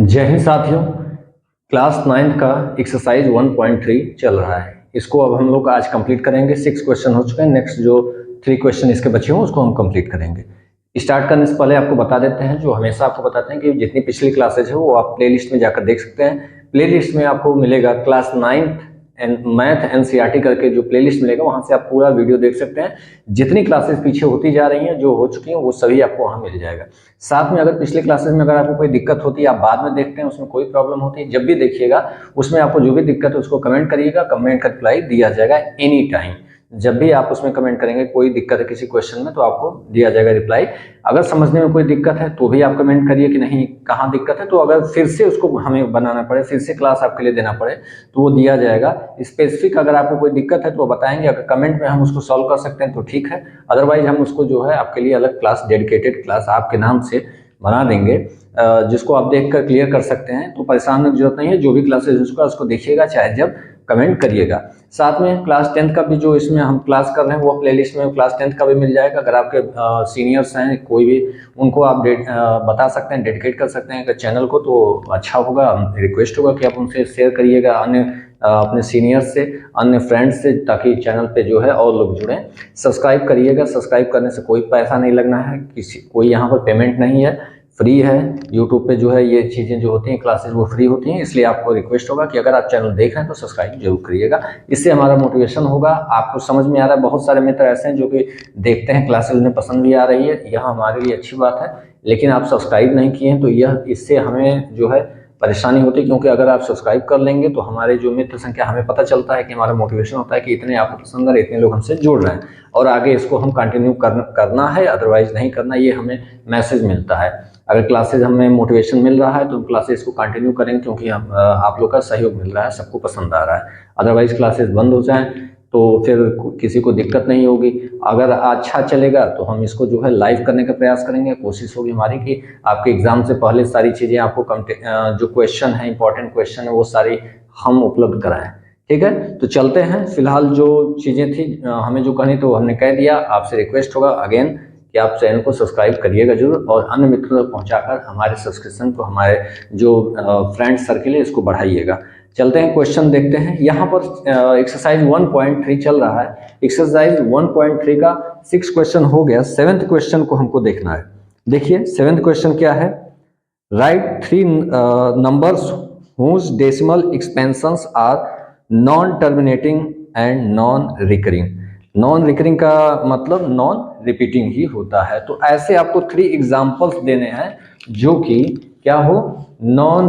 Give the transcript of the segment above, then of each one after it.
जय हिंद साथियों। Class 9th का एक्सरसाइज 1.3 चल रहा है। इसको अब हम लोग आज कंप्लीट करेंगे। 6 क्वेश्चन हो चुके हैं। नेक्स्ट जो 3 क्वेश्चन इसके बचे हों उसको हम कंप्लीट करेंगे। स्टार्ट करने से पहले आपको बता देते हैं, जो हमेशा आपको बताते हैं कि जितनी पिछली क्लासेज है वो आप प्लेलिस्ट में जाकर देख सकते हैं। प्लेलिस्ट में आपको मिलेगा class 9th and math NCERT करके जो प्लेलिस्ट मिलेगा, वहां से आप पूरा वीडियो देख सकते हैं। जितनी क्लासेस पीछे होती जा रही हैं, जो हो चुकी हैं, वो सभी आपको वहां मिल जाएगा। साथ में अगर पिछले क्लासेस में अगर आपको कोई दिक्कत होती है, आप बाद में देखते हैं, उसमें कोई प्रॉब्लम होती है, जब भी देखिएगा उसमें आपको जो भी दिक्कत है उसको कमेंट करिएगा। कमेंट का रिप्लाई दिया जाएगा एनी टाइम। जब भी आप उसमें कमेंट करेंगे कोई दिक्कत है किसी क्वेश्चन में, तो आपको दिया जाएगा रिप्लाई। अगर समझने में कोई दिक्कत है तो भी आप कमेंट करिए कि नहीं कहाँ दिक्कत है, तो अगर फिर से उसको हमें बनाना पड़े, फिर से क्लास आपके लिए देना पड़े, तो वो दिया जाएगा। स्पेसिफिक अगर आपको कोई दिक्कत है तो वो बताएंगे, अगर कमेंट में हम उसको सॉल्व कर सकते हैं तो ठीक है, अदरवाइज हम उसको जो है आपके लिए अलग क्लास, डेडिकेटेड क्लास आपके नाम से बना देंगे, जिसको आप देखकर क्लियर कर सकते हैं। तो परेशान होने की जरूरत नहीं है। जो भी क्लासेस उसको देखिएगा, चाहे जब कमेंट करिएगा। साथ में क्लास 10th का भी जो इसमें हम क्लास कर रहे हैं वो प्लेलिस्ट में क्लास 10th का भी मिल जाएगा। अगर आपके सीनियर्स हैं कोई भी, उनको आप बता सकते हैं, डेडिकेट कर सकते हैं चैनल को, तो अच्छा होगा। रिक्वेस्ट होगा कि आप उनसे शेयर करिएगा, अन्य अपने सीनियर्स से, अन्य फ्रेंड्स से, ताकि चैनल पे जो है और लोग जुड़ें। सब्सक्राइब करिएगा। सब्सक्राइब करने से कोई पैसा नहीं लगना है, कोई यहाँ पर पेमेंट नहीं है, फ्री है। यूट्यूब पे जो है ये चीज़ें जो होती हैं, क्लासेस, वो फ्री होती हैं। इसलिए आपको रिक्वेस्ट होगा कि अगर आप चैनल देख रहे हैं तो सब्सक्राइब जरूर करिएगा। इससे हमारा मोटिवेशन होगा। आपको समझ में आ रहा है, बहुत सारे मित्र ऐसे हैं जो कि देखते हैं क्लासेस, उन्हें पसंद भी आ रही है, यह हमारे लिए अच्छी बात है, लेकिन आप सब्सक्राइब नहीं किए हैं, तो यह इससे हमें जो है परेशानी होती है। क्योंकि अगर आप सब्सक्राइब कर लेंगे तो हमारे जो मित्र संख्या, हमें पता चलता है कि हमारा मोटिवेशन होता है कि इतने आपको पसंद आ रहे, इतने लोग हमसे जुड़ रहे हैं, और आगे इसको हम कंटिन्यू करना है, अदरवाइज नहीं करना। ये हमें मैसेज मिलता है। अगर क्लासेज हमें मोटिवेशन मिल रहा है तो क्लासेस को कंटिन्यू करेंगे, क्योंकि आप लोग का सहयोग मिल रहा है, सबको पसंद आ रहा है। अदरवाइज क्लासेस बंद हो जाएं तो फिर किसी को दिक्कत नहीं होगी। अगर अच्छा चलेगा तो हम इसको जो है लाइव करने का प्रयास करेंगे। कोशिश होगी हमारी कि आपके एग्जाम से पहले सारी चीज़ें आपको जो क्वेश्चन है, इंपॉर्टेंट क्वेश्चन है, वो सारी हम उपलब्ध कराएं। ठीक है, तो चलते हैं। फिलहाल जो चीज़ें थी हमें जो कहनी तो हमने कह दिया। आपसे रिक्वेस्ट होगा अगेन कि आप चैनल को सब्सक्राइब करिएगा जरूर, और अन्य मित्रों तक पहुंचाकर हमारे सब्सक्रिप्शन को, हमारे जो फ्रेंड सर्किल है, इसको बढ़ाइएगा। चलते हैं, क्वेश्चन देखते हैं। यहाँ पर एक्सरसाइज 1.3 चल रहा है। एक्सरसाइज 1.3 का 6 क्वेश्चन हो गया। 7th क्वेश्चन को हमको देखना है। देखिए 7th क्वेश्चन क्या है। Right 3 numbers whose decimal expansions are non terminating and non recurring. Non recurring का मतलब नॉन रिपीटिंग ही होता है। तो ऐसे आपको 3 एग्जांपल्स देने हैं जो कि क्या हो, नॉन।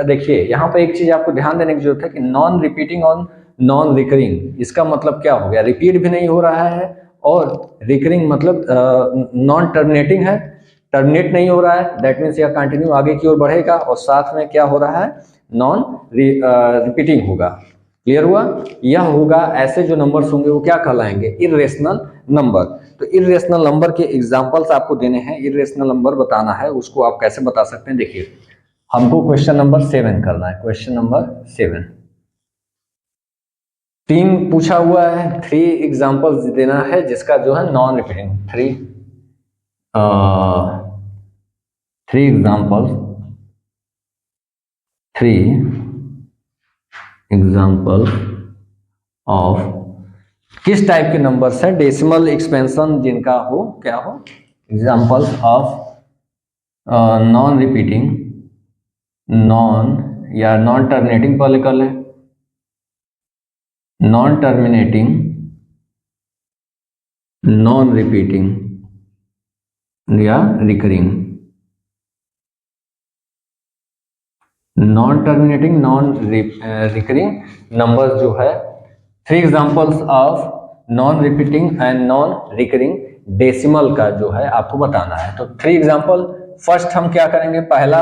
देखिए यहाँ पर एक चीज आपको ध्यान देने की जरूरत है कि नॉन रिपीटिंग और नॉन रिकरिंग, इसका मतलब क्या हो गया, रिपीट भी नहीं हो रहा है, और रिकरिंग मतलब नॉन टर्मिनेटिंग है, टर्मिनेट नहीं हो रहा है, दैट मीन्स यह कंटिन्यू आगे की ओर बढ़ेगा, और साथ में क्या हो रहा है, नॉन रिपीटिंग होगा। क्लियर हुआ। यह होगा, ऐसे जो नंबर्स होंगे वो क्या कहलाएंगे, इर्रेशनल नंबर। तो इर्रेशनल नंबर के एग्जांपल्स आपको देने हैं। इर्रेशनल नंबर बताना है, उसको आप कैसे बता सकते हैं। देखिए हमको क्वेश्चन नंबर 7 करना है। क्वेश्चन नंबर 7 3 पूछा हुआ है, 3 एग्जांपल्स देना है जिसका जो है non repeating. 3 examples, 3 example of किस टाइप के नंबर्स हैं, डेसिमल एक्सपेंशन जिनका हो, क्या हो, examples of non repeating, non या नॉन टर्मिनेटिंग पहले कर लें, नॉन टर्मिनेटिंग, नॉन रिपीटिंग या recurring. Non terminating, non recurring numbers जो है, 3 examples of non repeating and non recurring decimal का जो है आपको बताना है। तो 3 एग्जांपल। फर्स्ट हम क्या करेंगे, पहला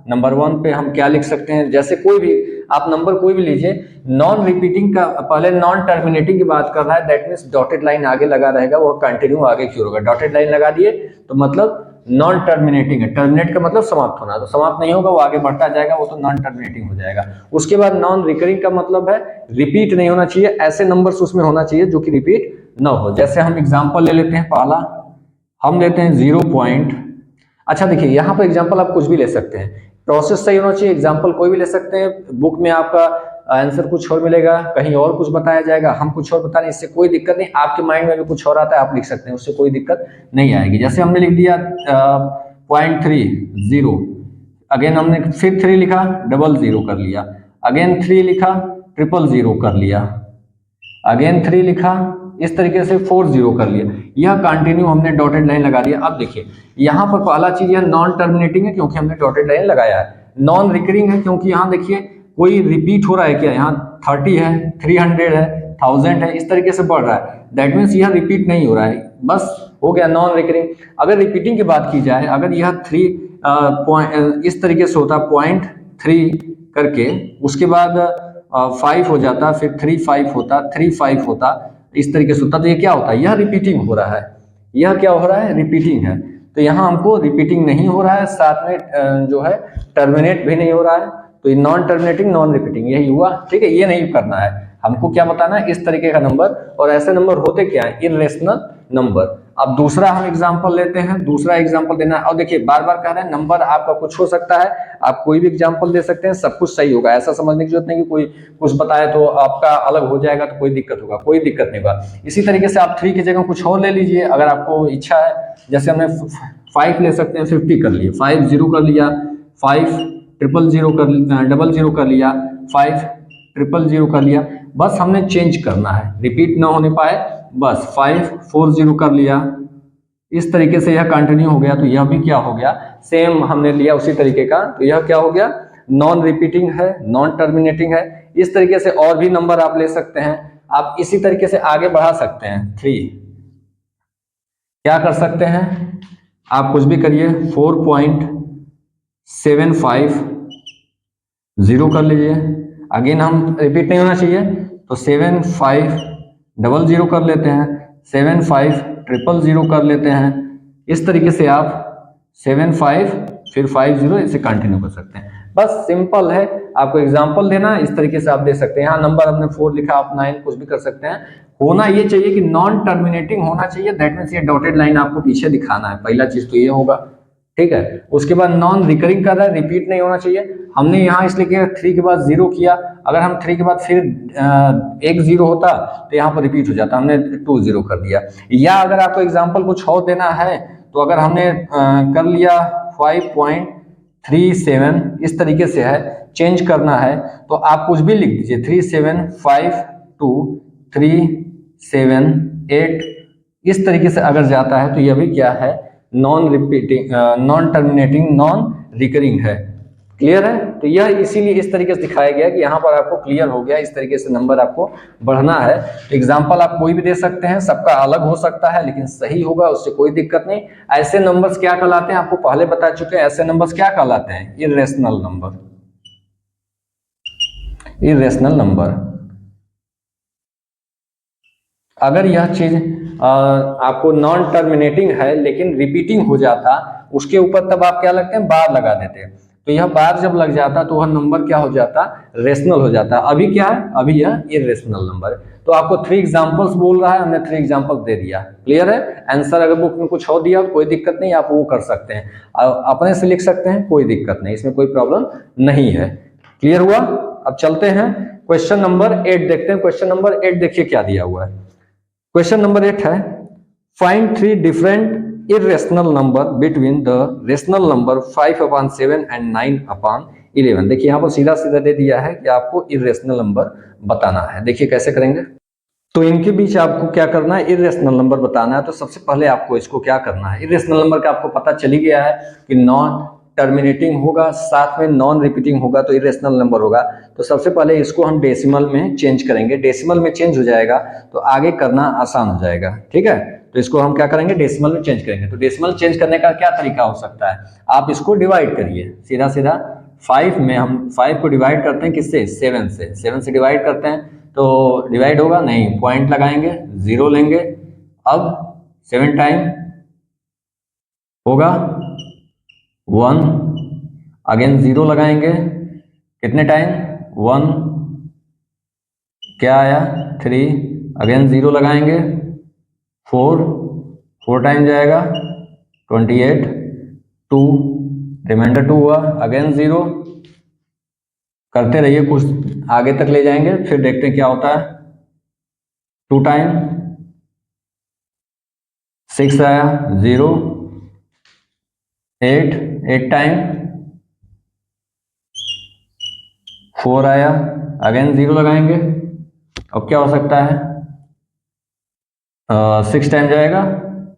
नंबर 1 पे हम क्या लिख सकते हैं, जैसे कोई भी आप नंबर कोई भी लीजिए, नॉन रिपीटिंग का पहले नॉन टर्मिनेटिंग की बात कर रहा है, दैट मीन्स डॉटेड लाइन आगे लगा रहेगा, वो कंटिन्यू आगे की ओर होगा। डॉटेड लाइन लगा दिए तो मतलब नॉन टर्मिनेटिंग है। टर्मिनेट का मतलब समाप्त होना, तो समाप्त नहीं होगा, वो आगे बढ़ता जाएगा, वो तो नॉन टर्मिनेटिंग हो जाएगा। उसके बाद नॉन रिकरिंग का मतलब है रिपीट नहीं होना चाहिए, ऐसे नंबर्स उसमें होना चाहिए जो कि रिपीट न हो। जैसे हम एग्जांपल ले लेते हैं, पहला हम लेते हैं 0 पॉइंट। अच्छा देखिए यहाँ पर एग्जांपल आप कुछ भी ले सकते हैं। प्रोसेस सही होना चाहिए। एग्जाम्पल कोई भी ले सकते हैं, बुक में आपका आंसर कुछ और मिलेगा, कहीं और कुछ बताया जाएगा, हम कुछ और बता रहे हैं, इससे कोई दिक्कत नहीं। आपके माइंड में भी कुछ और आता है, आप लिख सकते हैं, उससे कोई दिक्कत नहीं आएगी। जैसे हमने लिख दिया 0.30, अगेन हमने फिर 3 लिखा, 00 कर लिया, अगेन 3 लिखा, 000 कर लिया, अगेन 3 लिखा, इस तरीके से 40 कर लिया। यह कंटिन्यू हमने डॉटेड लाइन लगा दिया। अब देखिए यहाँ पर पहला चीज यह नॉन टर्मिनेटिंग है क्योंकि हमने डॉटेड लाइन लगाया है, नॉन रिकरिंग है क्योंकि यहाँ देखिए कोई रिपीट हो रहा है क्या, यहाँ 30 है, 300 है, 1000 है, इस तरीके से बढ़ रहा है, दैट मीन्स यह रिपीट नहीं हो रहा है, बस हो गया नॉन रिकरिंग। अगर रिपीटिंग की बात की जाए, अगर यह 3 इस तरीके से होता 0.3 करके, उसके बाद 5 हो जाता, फिर 3 होता, 3 होता, इस तरीके से होता, तो ये क्या होता है, यह रिपीटिंग हो रहा है, यह क्या हो रहा है, रिपीटिंग है। तो यहाँ हमको रिपीटिंग नहीं हो रहा है, साथ में जो है टर्मिनेट भी नहीं हो रहा है, तो ये नॉन टर्मिनेटिंग नॉन रिपीटिंग यही हुआ, ठीक है। ये नहीं करना है हमको, क्या बताना है, इस तरीके का नंबर। और ऐसे नंबर होते क्या है, इर्रेशनल नंबर। अब दूसरा हम एग्जांपल लेते हैं, दूसरा एग्जांपल देना है। और देखिए बार बार कह रहे हैं नंबर आपका कुछ हो सकता है, आप कोई भी एग्जांपल दे सकते हैं, सब कुछ सही होगा, ऐसा समझने की जरूरत नहीं कि कोई कुछ बताए तो आपका अलग हो जाएगा तो कोई दिक्कत होगा, कोई दिक्कत नहीं होगा। इसी तरीके से आप 3 की जगह कुछ और ले लीजिए अगर आपको इच्छा है। जैसे हमने 5 ले सकते हैं, 50 कर लिए, 50 कर लिया, 5 000 कर 00 कर लिया, 5 000 कर लिया, बस हमने चेंज करना है, रिपीट ना होने पाए, बस 540 कर लिया, इस तरीके से यह कंटिन्यू हो गया, तो यह भी क्या हो गया, सेम हमने लिया उसी तरीके का, तो यह क्या हो गया, नॉन रिपीटिंग है, नॉन टर्मिनेटिंग है। इस तरीके से और भी नंबर आप ले सकते हैं, आप इसी तरीके से आगे बढ़ा सकते हैं। 3 क्या कर सकते हैं, आप कुछ भी करिए, 4.750 कर लीजिए, अगेन हम रिपीट नहीं होना चाहिए, तो 7500 कर लेते हैं, 75000 कर लेते हैं। इस तरीके से आप 75 फिर 50 इसे कंटिन्यू कर सकते हैं। बस सिंपल है, आपको एग्जांपल देना, इस तरीके से आप दे सकते हैं। यहाँ नंबर हमने 4 लिखा, आप 9 कुछ भी कर सकते हैं। होना ये चाहिए कि नॉन टर्मिनेटिंग होना चाहिए, दैट मीन्स ये डॉटेड लाइन आपको पीछे दिखाना है, पहला चीज तो ये होगा, ठीक है। उसके बाद नॉन रिकरिंग कर रहा है, रिपीट नहीं होना चाहिए। हमने यहाँ इसलिए किया 3 के बाद 0 किया, अगर हम 3 के बाद फिर 1 0 होता तो यहाँ पर रिपीट हो जाता, हमने 2 0 कर दिया। या अगर आपको एग्जाम्पल कुछ और देना है, तो अगर हमने कर लिया 5.37, इस तरीके से है, चेंज करना है तो आप कुछ भी लिख दीजिए, 375237 इस तरीके से अगर जाता है तो यह भी क्या है, non repeating non terminating non recurring है। क्लियर है, तो यह इसीलिए इस तरीके से दिखाया गया कि यहाँ पर आपको क्लियर हो गया, इस तरीके से नंबर आपको बढ़ना है। एग्जाम्पल आप कोई भी दे सकते हैं, सबका अलग हो सकता है लेकिन सही होगा, उससे कोई दिक्कत नहीं। ऐसे नंबर्स क्या कहलाते हैं, आपको पहले बता चुके हैं, ऐसे नंबर्स क्या कहलाते हैं, इर्रेशनल नंबर, इर्रेशनल नंबर। अगर यह चीज आपको नॉन टर्मिनेटिंग है लेकिन रिपीटिंग हो जाता, उसके ऊपर तब आप क्या लगते हैं, बार लगा देते हैं, तो यह बार जब लग जाता तो वह नंबर क्या हो जाता, रेशनल हो जाता। अभी क्या है, अभी यह इर्रेशनल नंबर है। तो आपको 3 एग्जांपल्स बोल रहा है, हमने 3 एग्जांपल दे दिया, क्लियर है। आंसर अगर बुक में कुछ और दिया तो कोई दिक्कत नहीं, आप वो कर सकते हैं, अपने से लिख सकते हैं, कोई दिक्कत नहीं, इसमें कोई प्रॉब्लम नहीं है। क्लियर हुआ। अब चलते हैं क्वेश्चन नंबर 8 देखते हैं। क्वेश्चन नंबर 8 देखिए क्या दिया हुआ है। क्वेश्चन नंबर 8 है, find 3 different irrational number between the rational number 5/7 and 9/11। देखिए यहाँ पर सीधा सीधा दे दिया है कि आपको इरेशनल नंबर बताना है। देखिए कैसे करेंगे, तो इनके बीच आपको क्या करना है, इरेशनल नंबर बताना है। तो सबसे पहले आपको इसको क्या करना है, इरेशनल नंबर का आपको पता चली गया है कि नॉन टर्मिनेटिंग होगा, साथ में नॉन रिपीटिंग होगा तो इरेशनल नंबर होगा। तो सबसे पहले इसको हम डेसिमल में चेंज करेंगे, डेसिमल में चेंज हो जाएगा तो आगे करना आसान हो जाएगा, ठीक है। तो इसको हम क्या करेंगे, डेसिमल में चेंज करेंगे। तो डेसिमल चेंज करने का क्या तरीका हो सकता है, आप इसको डिवाइड करिए, सीधा सीधा 5 में हम 5 को डिवाइड करते हैं किससे, 7 से, 7 से डिवाइड करते हैं तो डिवाइड होगा नहीं, पॉइंट लगाएंगे, 0 लेंगे। अब 7 टाइम होगा 1, अगेन 0 लगाएंगे, कितने टाइम 1, क्या आया 3, अगेन 0 लगाएंगे 4 टाइम जाएगा 28, 2 रिमाइंडर 2 हुआ, अगेन 0, करते रहिए, कुछ आगे तक ले जाएंगे, फिर देखते हैं क्या होता है। 2 टाइम 6 आया, 0, 8 टाइम 4 आया, अगेन 0 लगाएंगे। अब क्या हो सकता है, 6 टाइम जाएगा,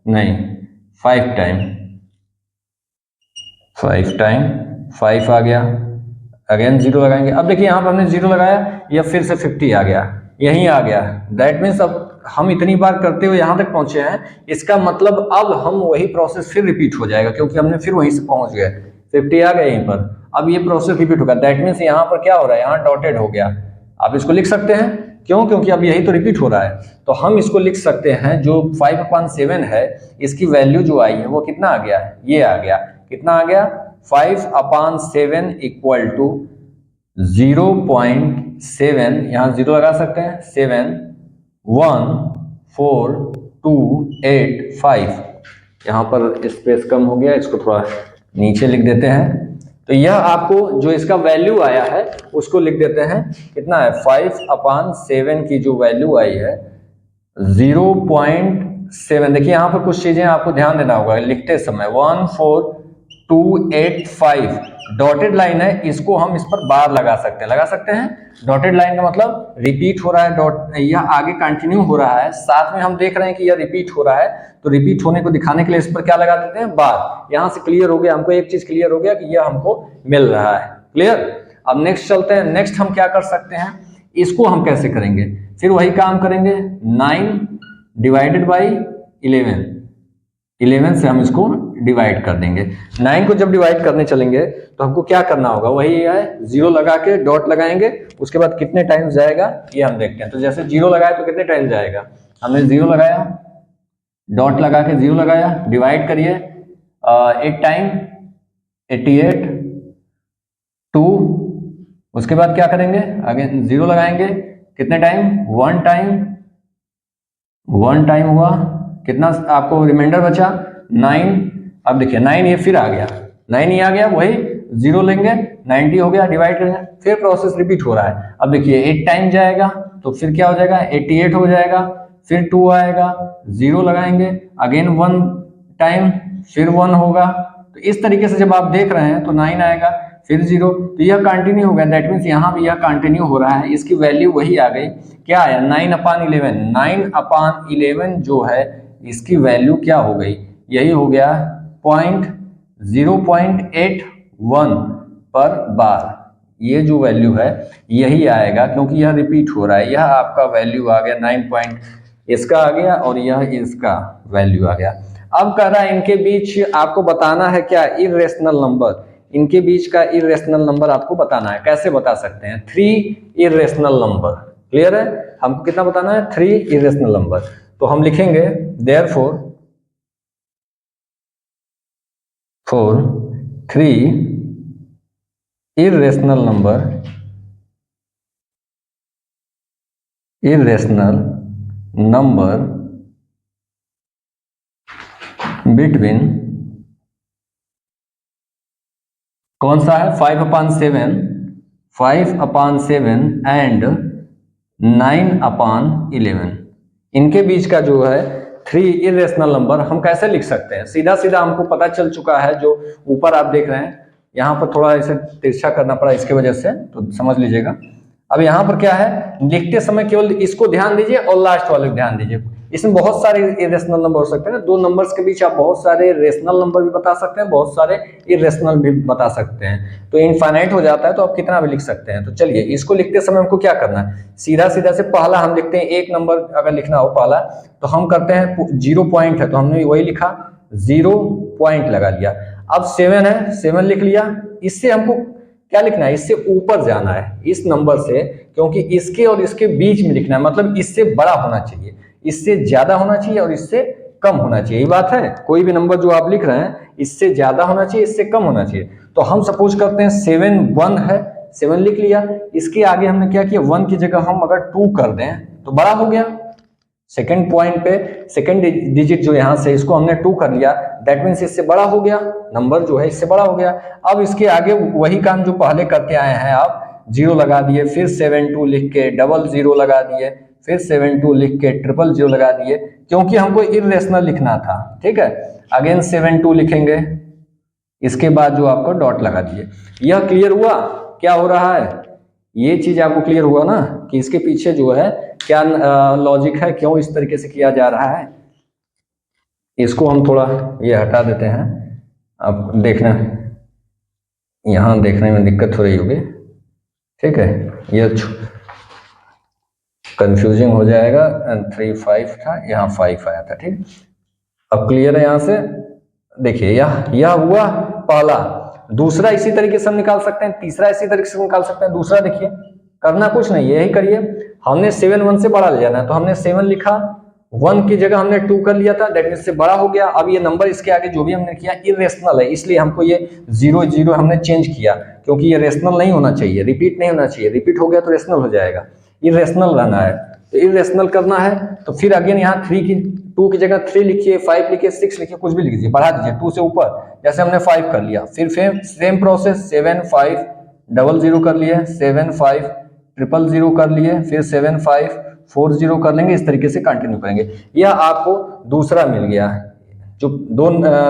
नहीं, 5 टाइम, 5 आ गया, अगेन 0 लगाएंगे। अब देखिए यहाँ पर हमने 0 लगाया, यह फिर से 50 आ गया, यहीं आ गया। दैट मीन्स अब हम इतनी बार करते हुए यहाँ तक पहुंचे हैं, इसका मतलब अब हम वही प्रोसेस फिर रिपीट हो जाएगा, क्योंकि हमने फिर वहीं से पहुंच गए, 50 आ गया यहीं पर। अब ये प्रोसेस रिपीट होगा, दैट मीन्स यहाँ पर क्या हो रहा है, यहाँ डॉटेड हो गया। आप इसको लिख सकते हैं, क्यों, क्योंकि अब यही तो रिपीट हो रहा है। तो हम इसको लिख सकते हैं, जो 5/7 है, इसकी वैल्यू जो आई है वो कितना आ गया, ये आ गया, कितना आ गया, 5/7 इक्वल टू 0.7, यहाँ 0 लगा सकते हैं, 7 1 4 2 8 5, यहाँ पर स्पेस कम हो गया, इसको थोड़ा नीचे लिख देते हैं। तो यह आपको जो इसका वैल्यू आया है उसको लिख देते हैं, कितना है, 5/7 की जो वैल्यू आई है 0.7। देखिए यहाँ पर कुछ चीजें आपको ध्यान देना होगा लिखते समय, 14285 डॉटेड लाइन है, इसको हम इस पर बार लगा सकते हैं। डॉटेड लाइन का मतलब रिपीट हो रहा है, डॉट यह आगे कंटिन्यू हो रहा है, साथ में हम देख रहे हैं कि यह रिपीट हो रहा है, तो रिपीट होने को दिखाने के लिए इस पर क्या लगा देते हैं, बार। यहां से क्लियर हो गया, हमको एक चीज क्लियर हो गया कि यह हमको मिल रहा है, क्लियर। अब नेक्स्ट चलते हैं, नेक्स्ट हम क्या कर सकते हैं, इसको हम कैसे करेंगे, फिर वही काम करेंगे, 9 डिवाइडेड बाई 11 से हम इसको डिवाइड कर देंगे। 9 को जब डिवाइड करने चलेंगे तो हमको क्या करना होगा, वही है, 0 लगा के डॉट लगाएंगे, उसके बाद कितने टाइम्स जाएगा ये हम देखते हैं। तो जैसे 0 लगाया तो कितने टाइम जाएगा, हमने 0 लगाया, डॉट लगा के 0 लगाया, डिवाइड करिए 8 टाइम 88 2, उसके बाद क्या करेंगे, अगेन 0 लगाएंगे, कितने टाइम, 1 टाइम हुआ, कितना आपको रिमाइंडर बचा, 9। अब देखिए 9 ये फिर आ गया, 9 ही आ गया, वही 0 लेंगे, 90 हो गया, डिवाइड करेंगे, फिर प्रोसेस रिपीट हो रहा है। अब देखिए 8 टाइम जाएगा तो फिर क्या हो जाएगा, 88 हो जाएगा, फिर 2 आएगा, 0 लगाएंगे, अगेन 1 टाइम, फिर 1 होगा। तो इस तरीके से जब आप देख रहे हैं तो 9 आएगा, फिर 0, तो यह कंटिन्यू हो गया, दैट मीन्स यहाँ भी यह कंटिन्यू हो रहा है, इसकी वैल्यू वही आ गई, क्या आया, 9/11। 9/11 जो है इसकी वैल्यू क्या हो गई, यही हो गया 0.81 पर बार। ये जो वैल्यू है यही आएगा, क्योंकि यह रिपीट हो रहा है, यह आपका वैल्यू आ गया 9 इसका आ गया, और यह इसका वैल्यू आ गया। अब कह रहा है इनके बीच आपको बताना है क्या, इर्रेशनल नंबर, इनके बीच का इर्रेशनल नंबर आपको बताना है। कैसे बता सकते हैं, 3 इर्रेशनल नंबर, क्लियर है, हमको कितना बताना है, 3 इर्रेशनल नंबर। तो हम लिखेंगे देयरफॉर 3 irrational number between, कौन सा है, 5/7 एंड 9/11, इनके बीच का जो है 3 इर्रेशनल नंबर हम कैसे लिख सकते हैं। सीधा सीधा हमको पता चल चुका है, जो ऊपर आप देख रहे हैं, यहाँ पर थोड़ा ऐसे तिरछा करना पड़ा इसके वजह से, तो समझ लीजिएगा। अब यहाँ पर क्या है, लिखते समय केवल इसको ध्यान दीजिए और लास्ट वाले को ध्यान दीजिए। इसमें बहुत सारे इरेशनल नंबर हो सकते हैं, दो नंबर्स के बीच आप बहुत सारे रेशनल नंबर भी बता सकते हैं, बहुत सारे इरेशनल भी बता सकते हैं, तो इनफाइनाइट हो जाता है, तो आप कितना भी लिख सकते हैं। तो चलिए इसको लिखते समय हमको क्या करना है, सीधा सीधा से पहला हम लिखते हैं, एक नंबर अगर लिखना हो पहला, तो हम करते हैं 0 पॉइंट है, तो हमने वही लिखा, 0 पॉइंट लगा लिया। अब 7 है, 7 लिख लिया, इससे हमको क्या लिखना है, इससे ऊपर जाना है इस नंबर से, क्योंकि इसके और इसके बीच में लिखना है, मतलब इससे बड़ा होना चाहिए, इससे ज्यादा होना चाहिए और इससे कम होना चाहिए। ये बात है, कोई भी नंबर जो आप लिख रहे हैं इससे ज्यादा होना चाहिए, इससे कम होना चाहिए। तो हम सपोज करते हैं 7 1 है, 7 लिख लिया, इसके आगे हमने क्या किया, 1 की जगह हम अगर 2 कर दें तो बड़ा हो गया, सेकंड पॉइंट पे सेकंड डिजिट जो यहाँ से इसको हमने 2 कर लिया, दैट मीन्स इससे बड़ा हो गया, नंबर जो है इससे बड़ा हो गया। अब इसके आगे वही काम जो पहले करके आए हैं, आप 0 लगा दिए, फिर 72 लिख के 00 लगा दिए, फिर 72 लिख के 000 लगा दिए, क्योंकि हमको इर्रेशनल लिखना था। ठीक है, अगेन 72 लिखेंगे, इसके बाद जो आपको डॉट लगा दिए। यह क्लियर हुआ क्या हो रहा है? ये चीज आपको क्लियर हुआ ना कि इसके पीछे जो है क्या लॉजिक है, क्यों इस तरीके से किया जा रहा है। इसको हम थोड़ा ये हटा देते हैं, अब देखना, यहाँ देखने में दिक्कत हो रही होगी। ठीक है, ये कंफ्यूजिंग हो जाएगा। 3 5 था, यहाँ 5 आया था। ठीक, अब क्लियर है। यहाँ से देखिए यह हुआ पहला, दूसरा इसी तरीके से हम निकाल सकते हैं, तीसरा इसी तरीके से निकाल सकते हैं। दूसरा देखिए, करना कुछ नहीं, यही करिए, हमने 7 1 से बड़ा ले जाना है, तो हमने 7 लिखा, 1 की जगह हमने 2 कर लिया था, दैट मीन से बड़ा हो गया। अब ये नंबर इसके आगे जो भी हमने किया इरेशनल है, इसलिए हमको ये 0 0 हमने चेंज किया, क्योंकि ये रेशनल नहीं होना चाहिए, रिपीट नहीं होना चाहिए। रिपीट हो गया तो रेशनल हो जाएगा, इरेशनल रहना है। तो इरेशनल करना है तो फिर अगेन यहाँ 2 की जगह 3 लिखिए, 5 लिखिए, 6 लिखिए, कुछ भी लिख दीजिए, बढ़ा दीजिए 2 से ऊपर। जैसे हमने 5 कर लिया, फिर सेम प्रोसेस 7 5 00 कर लिए, 7 5 000 कर लिए, फिर 7 5 40 कर लेंगे, इस तरीके से कंटिन्यू करेंगे। यह आपको दूसरा मिल गया है। जो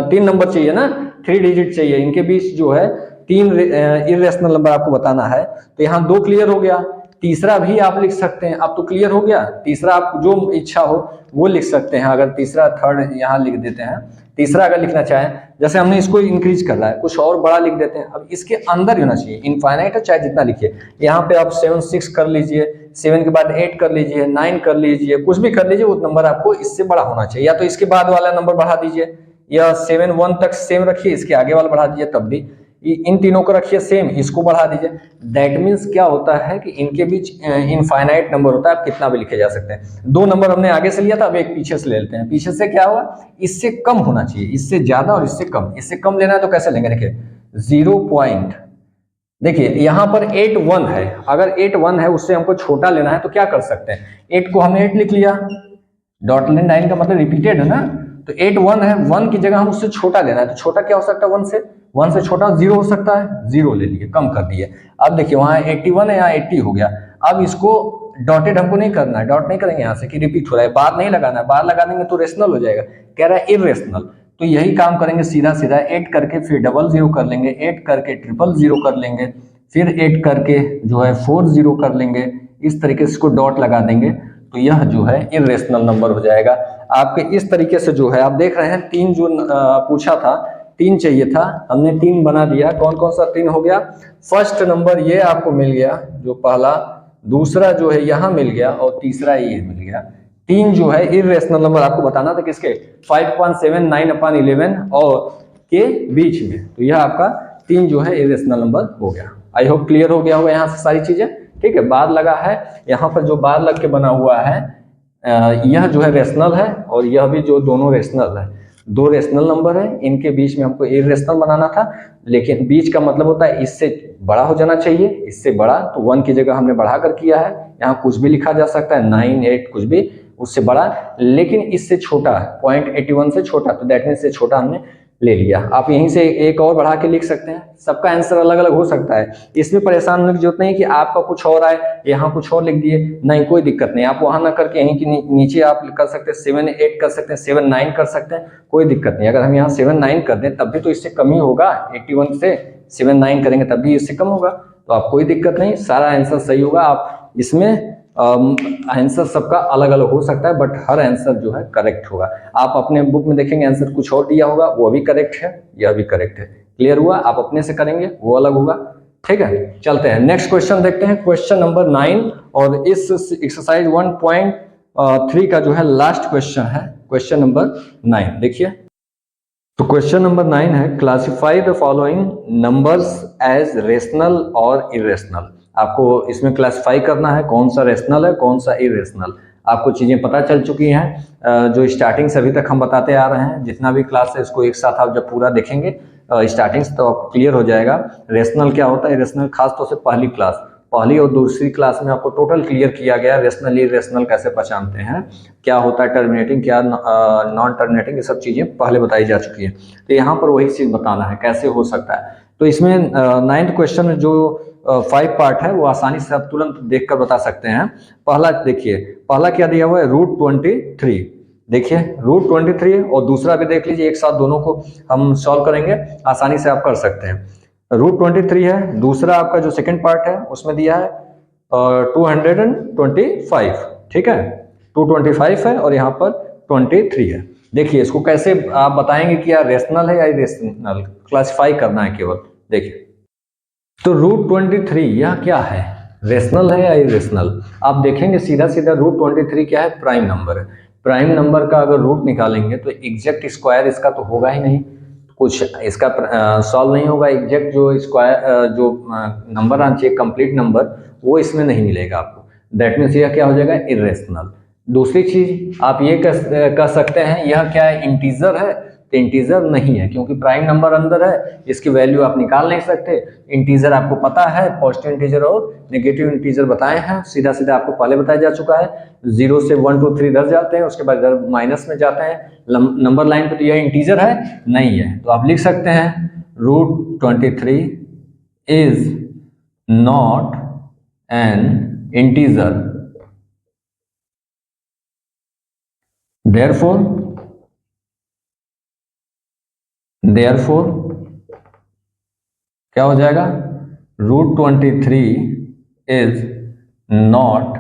3 नंबर चाहिए ना, 3 डिजिट चाहिए, इनके बीच जो है 3 इरेशनल नंबर आपको बताना है। तो यहाँ 2 क्लियर हो गया, तीसरा भी आप लिख सकते हैं। अब तो क्लियर हो गया, तीसरा आप जो इच्छा हो वो लिख सकते हैं। अगर तीसरा थर्ड यहाँ लिख देते हैं, तीसरा अगर लिखना चाहें, जैसे हमने इसको इंक्रीज कर रहा है, कुछ और बड़ा लिख देते हैं। अब इसके अंदर होना चाहिए, इनफाइनाइट है चाहे जितना लिखिए। यहाँ पे आप 7 6 कर लीजिए, 7 के बाद 8 कर लीजिए, 9 कर लीजिए, कुछ भी कर लीजिए, वो नंबर आपको इससे बड़ा होना चाहिए। या तो इसके बाद वाला नंबर बढ़ा दीजिए, या 7 1 तक सेम रखिए, इसके आगे वाला बढ़ा दीजिए, तब भी इन तीनों को रखिए सेम, इसको बढ़ा दीजिए। दैट मीन्स क्या होता है कि इनके बीच इनफाइनाइट नंबर होता है, आप कितना भी लिखे जा सकते हैं। 2 नंबर हमने आगे से लिया था, अब एक पीछे से ले लेते हैं। पीछे से क्या हुआ, इससे कम होना चाहिए, इससे ज्यादा और इससे कम। इससे कम लेना है तो कैसे लेंगे, देखिए 0 पॉइंट, देखिए यहाँ पर 8 1 है, अगर 8 1 है उससे हमको छोटा लेना है तो क्या कर सकते हैं, 8 को हमने 8 लिख लिया, डॉट लाइन का मतलब रिपीटेड है ना, तो 8 1 है, 1 की जगह हम उससे छोटा लेना है, तो छोटा क्या हो सकता है, 1 से छोटा 0 हो सकता है, 0 ले लिए, कम कर दिए। अब देखिए वहां 81 है, यहाँ 80 हो गया। अब इसको डॉटेड हमको नहीं करना है, डॉट नहीं करेंगे यहाँ से कि रिपीट हो रहा है, बार नहीं लगाना है, बार लगा देंगे तो रेशनल हो जाएगा, कह रहा है इरेशनल। तो यही काम करेंगे सीधा सीधा, 8 करके फिर 00 कर लेंगे, 8 करके 000 कर लेंगे, फिर 8 करके जो है 40 कर लेंगे, इस तरीके से इसको डॉट लगा देंगे, तो यह जो है इरेशनल नंबर हो जाएगा आपके। इस तरीके से जो है आप देख रहे हैं, 3 जो पूछा था, 3 चाहिए था, हमने 3 बना दिया। कौन कौन सा 3 हो गया, फर्स्ट नंबर ये आपको मिल गया जो पहला, दूसरा जो है यहाँ मिल गया, और तीसरा ये मिल गया। 3 जो है इरेशनल नंबर आपको बताना था किसके, 5/7 9/11 और के बीच में, तो यह आपका 3 जो है इरेशनल नंबर हो गया। आई होप क्लियर हो गया होगा यहाँ से सारी चीजें। ठीक है, बार लगा है यहाँ पर, जो बार लग के बना हुआ है यह जो है रेशनल है, और यह भी जो दोनों रेशनल है, 2 रेशनल नंबर है, इनके बीच में हमको इरेशनल बनाना था, लेकिन बीच का मतलब होता है इससे बड़ा हो जाना चाहिए, इससे बड़ा, तो 1 की जगह हमने बढ़ा कर किया है। यहाँ कुछ भी लिखा जा सकता है, 9 8 कुछ भी, उससे बड़ा, लेकिन इससे छोटा है, 0.81 से छोटा, तो दैट मीन से छोटा हमने ले लिया। आप यहीं से एक और बढ़ा के लिख सकते हैं, सबका आंसर अलग अलग हो सकता है, इसमें परेशान होने की जरूरत नहीं कि आपका कुछ और आए, यहाँ कुछ और लिख दिए, नहीं कोई दिक्कत नहीं। आप वहां ना करके यहीं की नीचे आप कर सकते हैं, 7 8 कर सकते हैं, 7 9 कर सकते हैं, कोई दिक्कत नहीं। अगर हम यहाँ 7 9 कर दें तब भी तो इससे कम ही होगा, 81 से 7 9 करेंगे तब भी इससे कम होगा, तो आप कोई दिक्कत नहीं, सारा आंसर सही होगा। आप इसमें आंसर सबका अलग अलग हो सकता है, बट हर आंसर जो है करेक्ट होगा। आप अपने बुक में देखेंगे आंसर कुछ और दिया होगा, वो भी करेक्ट है, यह भी करेक्ट है। क्लियर हुआ, आप अपने से करेंगे वो अलग होगा। ठीक है, चलते हैं नेक्स्ट क्वेश्चन देखते हैं, क्वेश्चन नंबर 9, और इस एक्सरसाइज 1.3 का जो है लास्ट क्वेश्चन है, क्वेश्चन नंबर 9 देखिए। तो क्वेश्चन नंबर 9 है, classify the following numbers as rational और इरेशनल। आपको इसमें क्लासिफाई करना है कौन सा रेशनल है कौन सा इरेशनल। आपको चीजें पता चल चुकी हैं, जो स्टार्टिंग से अभी तक हम बताते आ रहे हैं, जितना भी क्लास है इसको एक साथ आप जब पूरा देखेंगे स्टार्टिंग से, तो आपको क्लियर हो जाएगा रेशनल क्या होता है, इरेशनल, खासतौर से पहली और दूसरी क्लास में आपको टोटल क्लियर किया गया रेशनल इरेशनल कैसे पहचानते हैं, क्या होता है टर्मिनेटिंग, क्या नॉन टर्मिनेटिंग, ये सब चीज़ें पहले बताई जा चुकी है। तो यहाँ पर वही चीज़ बताना है कैसे हो सकता है। तो इसमें 9th क्वेश्चन में जो 5 पार्ट है वो आसानी से आप तुरंत देख कर बता सकते हैं। पहला देखिए, पहला क्या दिया हुआ है, √23। देखिए √23 है, और दूसरा भी देख लीजिए, एक साथ दोनों को हम सॉल्व करेंगे, आसानी से आप कर सकते हैं। √23 है, दूसरा आपका जो सेकंड पार्ट है उसमें दिया है 225, ठीक है, 225 है और यहाँ पर 23 है। देखिए इसको कैसे आप बताएंगे कि यार रेशनल है या इरेशनल, क्लासिफाई करना है केवल। देखिए तो √23 यह क्या है, रेशनल है या इरेशनल। आप देखेंगे सीधा सीधा √23 क्या है, प्राइम नंबर है। प्राइम नंबर का अगर रूट निकालेंगे तो एग्जैक्ट स्क्वायर इसका तो होगा ही नहीं, कुछ इसका सॉल्व नहीं होगा। एग्जैक्ट जो स्क्वायर जो नंबर आना चाहिए कंप्लीट नंबर, वो इसमें नहीं मिलेगा आपको। दैट मीन्स यह क्या हो जाएगा, इरेशनल। दूसरी चीज आप ये कह सकते हैं यह क्या है, इंटीजर है। तो इंटीजर नहीं है क्योंकि प्राइम नंबर अंदर है, इसकी वैल्यू आप निकाल नहीं सकते। इंटीजर आपको पता है, पॉजिटिव इंटीजर और नेगेटिव इंटीजर बताए हैं, सीधा सीधा आपको पहले बताया जा चुका है। 0 से 1 2 3 इधर जाते हैं, उसके बाद इधर माइनस में जाते हैं नंबर लाइन पे। तो यह इंटीजर है नहीं है, तो आप लिख सकते हैं √23 is not an integer, therefore क्या हो जाएगा, √23 इज नॉट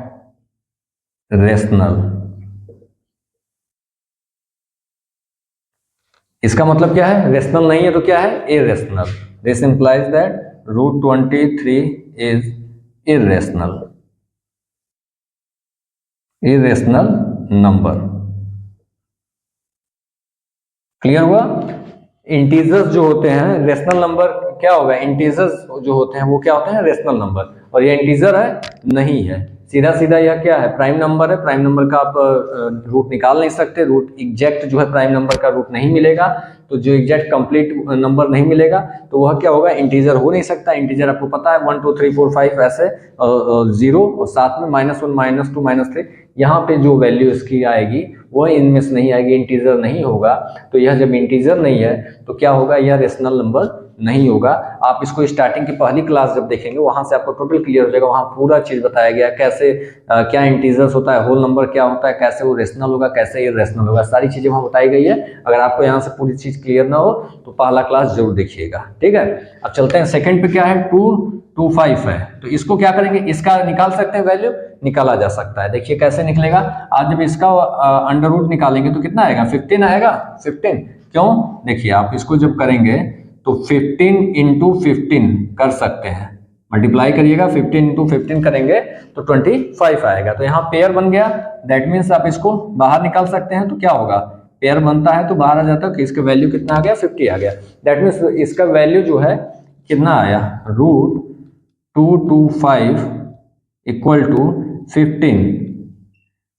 रेशनल। इसका मतलब क्या है, रेशनल नहीं है तो क्या है, irrational. This implies that √23 is irrational, irrational number. Clear हुआ। इंटीजर्स जो होते हैं, रेशनल नंबर क्या होगा, इंटीजर्स जो होते हैं वो क्या होते हैं, रेशनल नंबर। और ये इंटीजर है नहीं है, सीधा सीधा यह क्या है, प्राइम नंबर है। प्राइम नंबर का आप रूट निकाल नहीं सकते, रूट एग्जैक्ट जो है प्राइम नंबर का रूट नहीं मिलेगा। तो जो एग्जैक्ट कंप्लीट नंबर नहीं मिलेगा तो वह क्या होगा, इंटीजर हो नहीं सकता। इंटीजर आपको पता है 1 2 3 4 5 ऐसे 0 और साथ में -1 -2 -3, यहाँ पे जो वैल्यू इसकी आएगी वह इनमें से नहीं आएगी, इंटीजर नहीं होगा। तो यह जब इंटीजर नहीं है तो क्या होगा, यह रेशनल नंबर नहीं होगा। आप इसको स्टार्टिंग की पहली क्लास जब देखेंगे वहां से आपको टोटल क्लियर हो जाएगा, वहां पूरा चीज बताया गया कैसे क्या इंटीजर्स होता है, होल नंबर क्या होता है, कैसे वो रेशनल होगा, कैसे इरेशनल होगा, सारी चीजें वहां बताई गई है। अगर आपको यहाँ से पूरी चीज क्लियर ना हो तो पहला क्लास जरूर देखिएगा, ठीक है। अब चलते हैं सेकंड पे, क्या है 225 है, तो इसको क्या करेंगे, इसका निकाल सकते हैं वैल्यू, निकाला जा सकता है। देखिए कैसे निकलेगा, आज जब इसका अंडर रूट निकालेंगे तो कितना आएगा, 15 आएगा। 15 क्यों, देखिए आप इसको जब करेंगे तो 15 इंटू 15 कर सकते हैं, मल्टीप्लाई करिएगा, 15 इंटू 15 करेंगे तो 25 आएगा। तो यहाँ पेयर बन गया, दैट मीन्स आप इसको बाहर निकाल सकते हैं। तो क्या होगा, पेयर बनता है तो बाहर आ जाता है, कि इसका वैल्यू कितना आ गया, 50 आ गया। दैट मीन्स इसका वैल्यू जो है कितना आया, √225 इक्वल टू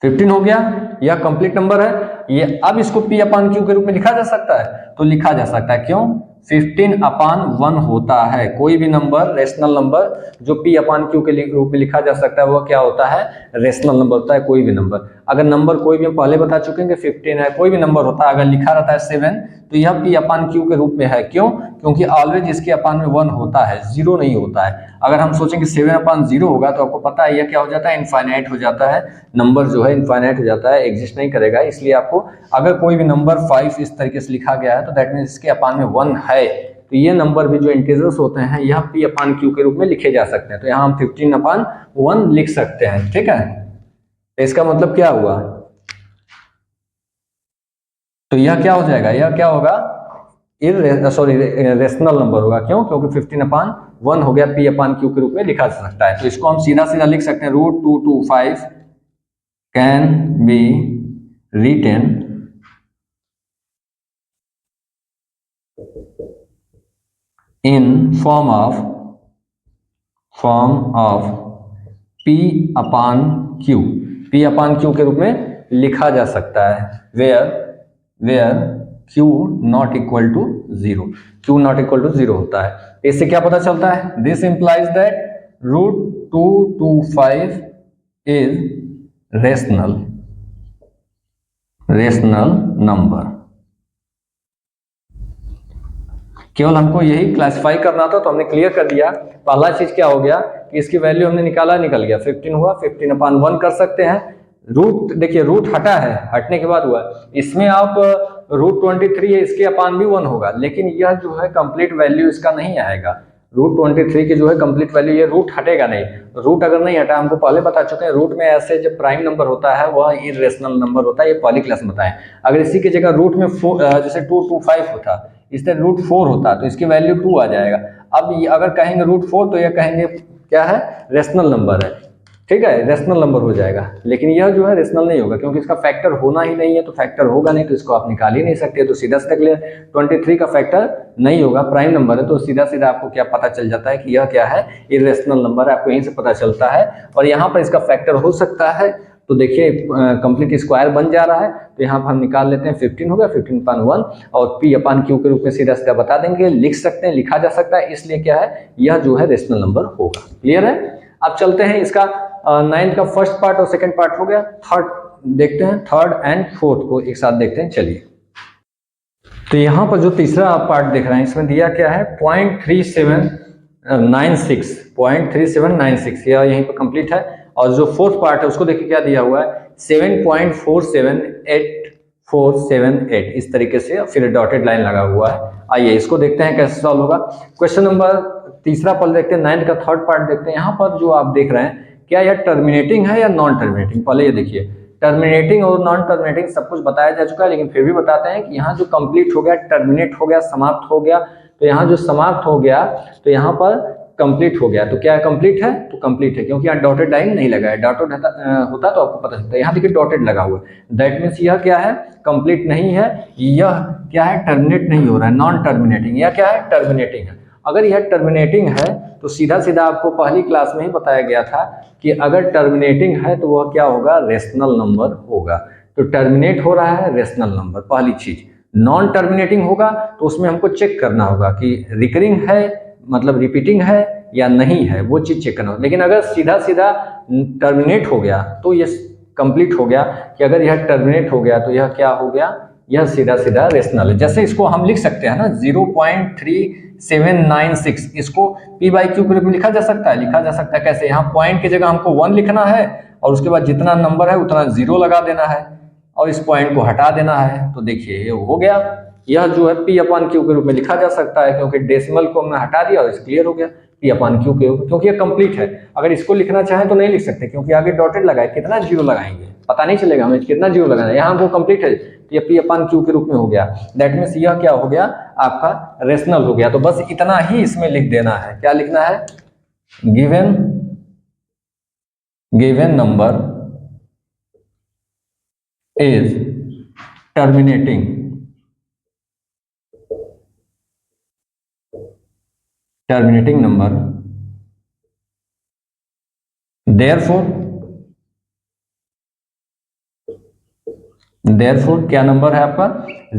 15 हो गया। यह कंप्लीट नंबर है ये। अब इसको P/Q के रूप में लिखा जा सकता है, तो लिखा जा सकता है, क्यों, 15/1 होता है। कोई भी नंबर, रेशनल नंबर जो P/Q के रूप में लिखा जा सकता है, वह क्या होता है, रेशनल नंबर होता है। कोई भी नंबर, अगर नंबर कोई भी हम पहले बता चुके हैं कि 15 है, कोई भी नंबर होता है, अगर लिखा रहता है 7 तो यह P/Q के रूप में है। क्यों, क्योंकि ऑलवेज इसके अपान में 1 होता है, 0 नहीं होता है। अगर हम सोचें कि 7/0 होगा तो आपको पता है यह क्या हो जाता है, इनफाइनाइट हो जाता है, नंबर जो है इनफाइनाइट हो जाता है, एग्जिस्ट नहीं करेगा। इसलिए आपको अगर कोई भी नंबर 5 इस तरीके से लिखा गया है तो दैट मीन्स इसके अपान में 1 है। तो ये नंबर भी जो इंटीजर्स होते हैं यह P/Q के रूप में लिखे जा सकते हैं। तो यहाँ हम 15/1 लिख सकते हैं, ठीक है। तो इसका मतलब क्या हुआ, तो यह क्या हो जाएगा, यह क्या होगा, रेशनल नंबर होगा। क्यों, क्योंकि 15/1 हो गया, P/Q के रूप में लिखा जा सकता है। तो इसको हम सीधा सीधा लिख सकते हैं, √225 can be written in form of P/Q, P/Q के रूप में लिखा जा सकता है, where Q not equal to 0, Q not equal to 0 होता है। इससे क्या पता चलता है, this implies that √225 is rational number. केवल हमको यही क्लासिफाई करना था तो हमने क्लियर कर दिया। पहला चीज क्या हो गया कि इसकी वैल्यू हमने निकाला, निकल गया 15 हुआ, 15/1 कर सकते हैं। रूट देखिए, रूट हटा है, हटने के बाद हुआ। इसमें आप √23 है, इसके अपान भी 1 होगा, लेकिन यह जो है कंप्लीट वैल्यू इसका नहीं आएगा। √23 की जो है कंप्लीट वैल्यू, ये रूट हटेगा नहीं। रूट अगर नहीं हटा, हमको पहले बता चुके हैं, रूट में ऐसे जब प्राइम नंबर होता है वह इरेशनल नंबर होता है, ये पहली क्लास में बताएं। अगर इसी की जगह रूट में जैसे 225 होता, इससे √4 होता तो इसकी वैल्यू 2 आ जाएगा। अब अगर कहेंगे √4 तो यह कहेंगे क्या है, रेशनल नंबर है, ठीक है, रेशनल नंबर हो जाएगा। लेकिन यह जो है रेशनल नहीं होगा, क्योंकि इसका फैक्टर होना ही नहीं है, तो फैक्टर होगा नहीं तो इसको आप निकाल ही नहीं सकते। तो सीधा सीधा क्लियर, 23 का फैक्टर नहीं होगा, प्राइम नंबर है, तो सीधा सीधा आपको क्या पता चल जाता है कि यह क्या है, इरेशनल नंबर है, आपको यहीं से पता चलता है। और यहाँ पर इसका फैक्टर हो सकता है, तो देखिए कंप्लीट स्क्वायर बन जा रहा है, तो यहाँ पर हम निकाल लेते हैं, 15 हो गया, 15/1 और P/Q के रूप में सीधा सीधा बता देंगे, लिख सकते हैं, लिखा जा सकता है, इसलिए क्या है, यह जो है रेशनल नंबर होगा। क्लियर है। अब चलते हैं, इसका 9th का फर्स्ट पार्ट और सेकंड पार्ट हो गया, थर्ड देखते हैं, थर्ड एंड फोर्थ को एक साथ देखते हैं। चलिए, तो यहाँ पर जो तीसरा आप पार्ट देख रहे हैं, इसमें दिया क्या है, 0.3796 यह यहीं पर कंप्लीट है। और जो फोर्थ पार्ट है उसको देखिए क्या दिया हुआ है, 7.478 इस तरीके से, फिर डॉटेड लाइन लगा हुआ है। आइए इसको देखते हैं कैसे सॉल्व होगा। क्वेश्चन नंबर तीसरा पल देखते हैं, 9th का थर्ड पार्ट देखते हैं। यहाँ पर जो आप देख रहे हैं, क्या यह टर्मिनेटिंग है या नॉन टर्मिनेटिंग, पहले ये देखिए, टर्मिनेटिंग और नॉन टर्मिनेटिंग सब कुछ बताया जा चुका है, लेकिन फिर भी बताते हैं कि यहाँ जो कंप्लीट हो गया, टर्मिनेट हो गया, समाप्त हो गया, तो यहाँ जो समाप्त हो गया तो यहाँ पर कंप्लीट हो गया, तो क्या कंप्लीट है, तो कंप्लीट है, क्योंकि यहाँ डॉटेड लाइन नहीं लगा है। डॉटेड होता तो आपको पता चलता है, यहाँ देखिए डॉटेड लगा हुआ है, दैट मीन्स यह क्या है, कंप्लीट नहीं है, यह क्या है, टर्मिनेट नहीं हो रहा है, नॉन टर्मिनेटिंग, यह क्या है, टर्मिनेटिंग है। अगर यह टर्मिनेटिंग है तो सीधा सीधा आपको पहली क्लास में ही बताया गया था कि अगर टर्मिनेटिंग है तो वह क्या होगा, रेशनल नंबर होगा। तो टर्मिनेट हो रहा है, रेशनल नंबर, पहली चीज। नॉन टर्मिनेटिंग होगा तो उसमें हमको चेक करना होगा कि रिकरिंग है, मतलब रिपीटिंग है या नहीं है, वो चीज चेक करना होगा। लेकिन अगर सीधा सीधा टर्मिनेट हो गया तो ये कंप्लीट हो गया, कि अगर यह टर्मिनेट हो गया तो यह क्या हो गया, यह सीधा सीधा रेशनल है। जैसे इसको हम लिख सकते हैं ना, 0.3796, इसको P/Q के रूप में लिखा जा सकता है, लिखा जा सकता है कैसे, यहाँ पॉइंट की जगह हमको 1 लिखना है और उसके बाद जितना नंबर है उतना 0 लगा देना है और इस पॉइंट को हटा देना है। तो देखिए ये हो गया, यह जो है P/Q के रूप में लिखा जा सकता है, क्योंकि डेसिमल को हमने हटा दिया और इस क्लियर हो गया, P/Q के, क्योंकि ये कंप्लीट है। अगर इसको लिखना चाहें तो नहीं लिख सकते, क्योंकि आगे डॉटेड लगाए, कितना 0 लगाएंगे पता नहीं चलेगा हमें कितना 0 लगाना है। यहाँ हमको कंप्लीट है तो ये P/Q के रूप में हो गया, दैट मीन्स यह क्या हो गया, आपका रेशनल हो गया। तो बस इतना ही इसमें लिख देना है, क्या लिखना है, given number is terminating number, therefore क्या नंबर है आपका,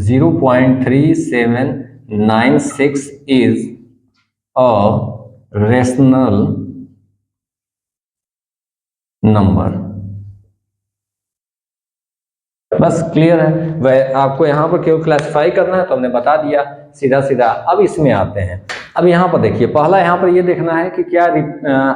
0.3796 इज अ रेशनल नंबर। बस क्लियर है। वह आपको यहाँ पर क्यों क्लासिफाई करना है तो हमने बता दिया सीधा सीधा। अब इसमें आते हैं, अब यहाँ पर देखिए, पहला यहाँ पर ये देखना है कि क्या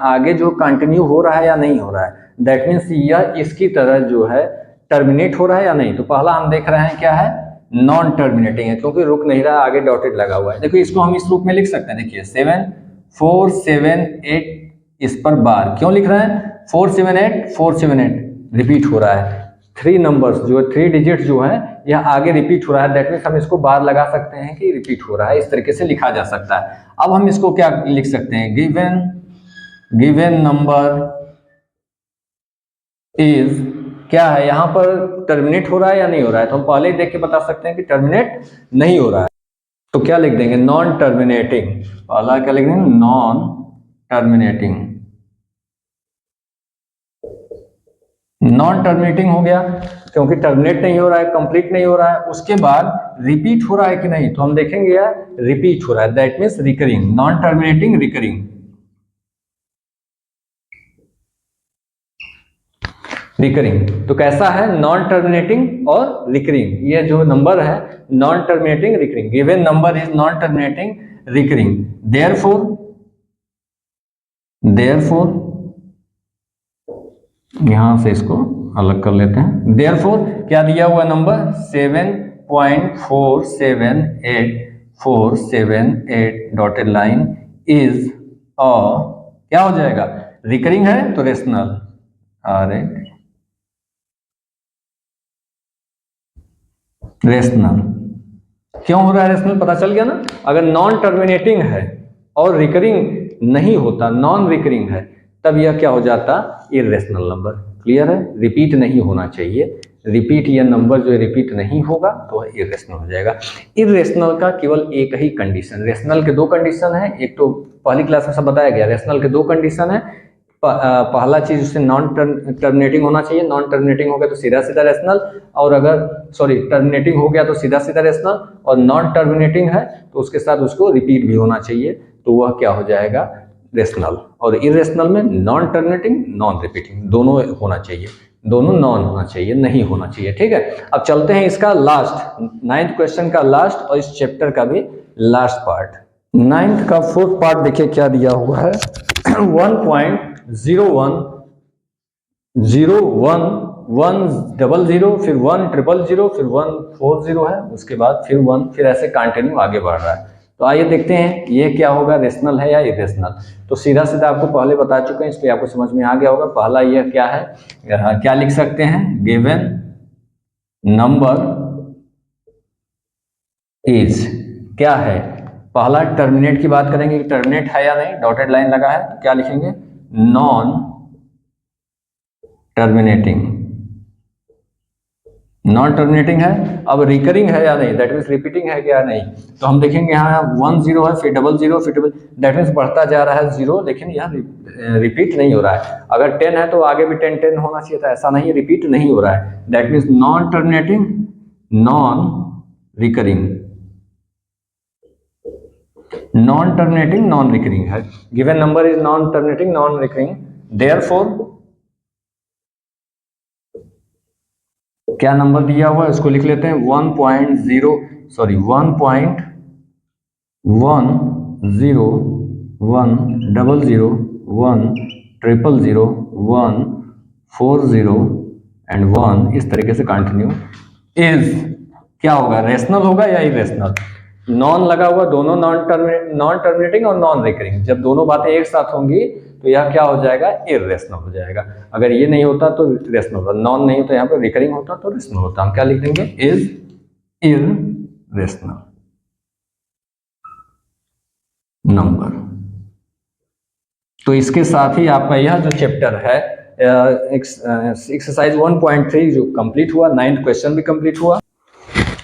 आगे जो कंटिन्यू हो रहा है या नहीं हो रहा है, दैट मीन्स यह इसकी तरह जो है टर्मिनेट हो रहा है या नहीं। तो पहला हम देख रहे हैं क्या है, नॉन टर्मिनेटिंग है, क्योंकि रुक नहीं रहा, आगे डॉटेड लगा हुआ है। देखो इसको हम इस रूप में लिख सकते हैं, देखिए 7478 इस पर बार क्यों लिख रहे हैं, 478 रिपीट हो रहा है, 3 नंबर्स जो है 3 डिजिट जो है यह आगे रिपीट हो रहा है, दैट मीन्स हम इसको बार लगा सकते हैं कि रिपीट हो रहा है, इस तरीके से लिखा जा सकता है। अब हम इसको क्या लिख सकते हैं, गिवन नंबर इज क्या है, यहाँ पर टर्मिनेट हो रहा है या नहीं हो रहा है, तो हम पहले ही देख के बता सकते हैं कि टर्मिनेट नहीं हो रहा है। तो क्या लिख देंगे, नॉन टर्मिनेटिंग, पहला क्या लिख देंगे, नॉन टर्मिनेटिंग। नॉन टर्मिनेटिंग हो गया क्योंकि टर्मिनेट नहीं हो रहा है, कंप्लीट नहीं हो रहा है। उसके बाद रिपीट हो रहा है कि नहीं, तो हम देखेंगे यार रिपीट हो रहा है, that means recurring, non terminating recurring. Recurring. तो कैसा है, नॉन टर्मिनेटिंग और रिकरिंग। ये जो नंबर है non terminating recurring, given number is non terminating recurring, therefore यहां से इसको अलग कर लेते हैं। देयरफॉर क्या दिया हुआ number 7.478 dotted line is a, क्या हो जाएगा, रिकरिंग है तो रेशनल, रेशनल। क्यों हो रहा है रेशनल, पता चल गया ना। अगर नॉन टर्मिनेटिंग है और रिकरिंग नहीं होता, नॉन रिकरिंग है, तब यह क्या हो जाता, इरेशनल नंबर। क्लियर है, रिपीट नहीं होना चाहिए। रिपीट, यह नंबर जो रिपीट नहीं होगा तो इरेशनल हो जाएगा। इरेशनल का केवल एक ही कंडीशन, रेशनल के दो कंडीशन है। एक तो पहली क्लास में सब बताया गया, रेशनल के दो कंडीशन है। पहला चीज उससे नॉन टर्मिनेटिंग होना चाहिए, नॉन टर्मिनेटिंग हो गया तो सीधा सीधा रेशनल, और अगर टर्मिनेटिंग हो गया तो सीधा सीधा रेशनल, और नॉन टर्मिनेटिंग है तो उसके साथ उसको रिपीट भी होना चाहिए, तो वह क्या हो जाएगा, रेशनल। और इरेशनल में नॉन टर्मिनेटिंग नॉन रिपीटिंग दोनों होना चाहिए, दोनों नॉन होना चाहिए, नहीं होना चाहिए। ठीक है, अब चलते हैं इसका लास्ट, 9th क्वेश्चन का लास्ट और इस चैप्टर का भी लास्ट पार्ट। 9th का 4th पार्ट देखिए क्या दिया हुआ है। 1.01 फिर 100 फिर 140 है, उसके बाद फिर 1, फिर ऐसे कंटिन्यू आगे बढ़ रहा है। तो आइए देखते हैं ये क्या होगा, रेशनल है या इरेशनल। तो सीधा सीधा आपको पहले बता चुके हैं, इसलिए आपको समझ में आ गया होगा। पहला यह क्या है, क्या लिख सकते हैं, गिवन नंबर इज, क्या है, पहला टर्मिनेट की बात करेंगे कि टर्मिनेट है या नहीं, डॉटेड लाइन लगा है तो क्या लिखेंगे, नॉन टर्मिनेटिंग, नॉन टर्मिनेटिंग है। अब रिकरिंग है या नहीं, दैट मीन्स रिपीटिंग है क्या नहीं, तो हम देखेंगे यहाँ 10 है, फिर 00, फिर दैट मीन्स बढ़ता जा रहा है 0, लेकिन यहाँ रिपीट नहीं हो रहा है। अगर 10 है तो आगे भी 10 10 होना चाहिए था, ऐसा नहीं, रिपीट नहीं हो रहा है। That means non terminating non recurring, non terminating non recurring है। Given number is non terminating non recurring, therefore क्या नंबर दिया हुआ है उसको लिख लेते हैं, 1.01001001001040 एंड 1, इस तरीके से कंटिन्यू। इज क्या होगा, रेशनल होगा या इरेशनल। नॉन लगा हुआ, दोनों नॉन टर्मिनेटिंग और नॉन रिकरिंग, जब दोनों बातें एक साथ होंगी तो यह क्या हो जाएगा, इरेशनल हो जाएगा। अगर ये नहीं होता तो रेशनल होता, नॉन नहीं तो यहाँ पर रिकरिंग होता तो रेशनल होता। हम क्या लिख देंगे, इज इरेशनल नंबर। तो इसके साथ ही आपका यह जो चैप्टर है एक्सरसाइज 1.3 जो कंप्लीट हुआ, 9th क्वेश्चन भी कंप्लीट हुआ।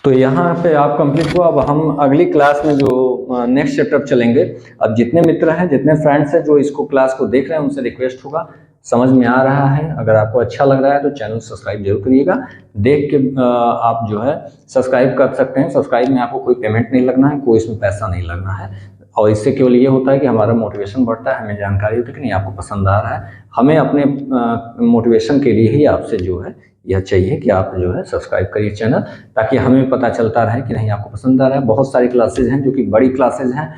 तो यहाँ पे आप कंप्लीट हुआ। अब हम अगली क्लास में जो नेक्स्ट चैप्टर चलेंगे, अब जितने मित्र हैं, जितने फ्रेंड्स हैं जो इसको क्लास को देख रहे हैं, उनसे रिक्वेस्ट होगा, समझ में आ रहा है, अगर आपको अच्छा लग रहा है तो चैनल सब्सक्राइब जरूर करिएगा। देख के आप जो है सब्सक्राइब कर सकते हैं। सब्सक्राइब में आपको कोई पेमेंट नहीं लगना है, कोई इसमें पैसा नहीं लगना है, और इससे केवल ये होता है कि हमारा मोटिवेशन बढ़ता है, हमें जानकारी होती है कि नहीं आपको पसंद आ रहा है। हमें अपने मोटिवेशन के लिए ही आपसे जो है यह चाहिए कि आप जो है सब्सक्राइब करिए चैनल, ताकि हमें पता चलता रहे कि नहीं आपको पसंद आ रहा है। बहुत सारी क्लासेज हैं जो कि बड़ी क्लासेज हैं,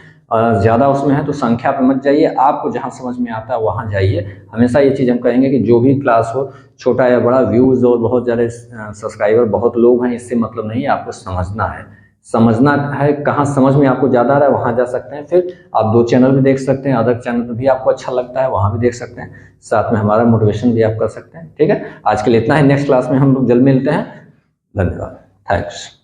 ज़्यादा उसमें है, तो संख्या पे मत जाइए, आपको जहाँ समझ में आता है वहाँ जाइए। हमेशा ये चीज़ हम कहेंगे कि जो भी क्लास हो, छोटा या बड़ा, व्यूज़ और बहुत ज़्यादा सब्सक्राइबर बहुत लोग हैं, इससे मतलब नहीं, आपको समझना है कहाँ समझ में आपको ज़्यादा आ रहा है वहाँ जा सकते हैं। फिर आप 2 चैनल भी देख सकते हैं, अदर चैनल पर भी आपको अच्छा लगता है वहाँ भी देख सकते हैं, साथ में हमारा मोटिवेशन भी आप कर सकते हैं। ठीक है, आज के लिए इतना है, नेक्स्ट क्लास में हम लोग जल्द मिलते हैं। धन्यवाद, थैंक्स।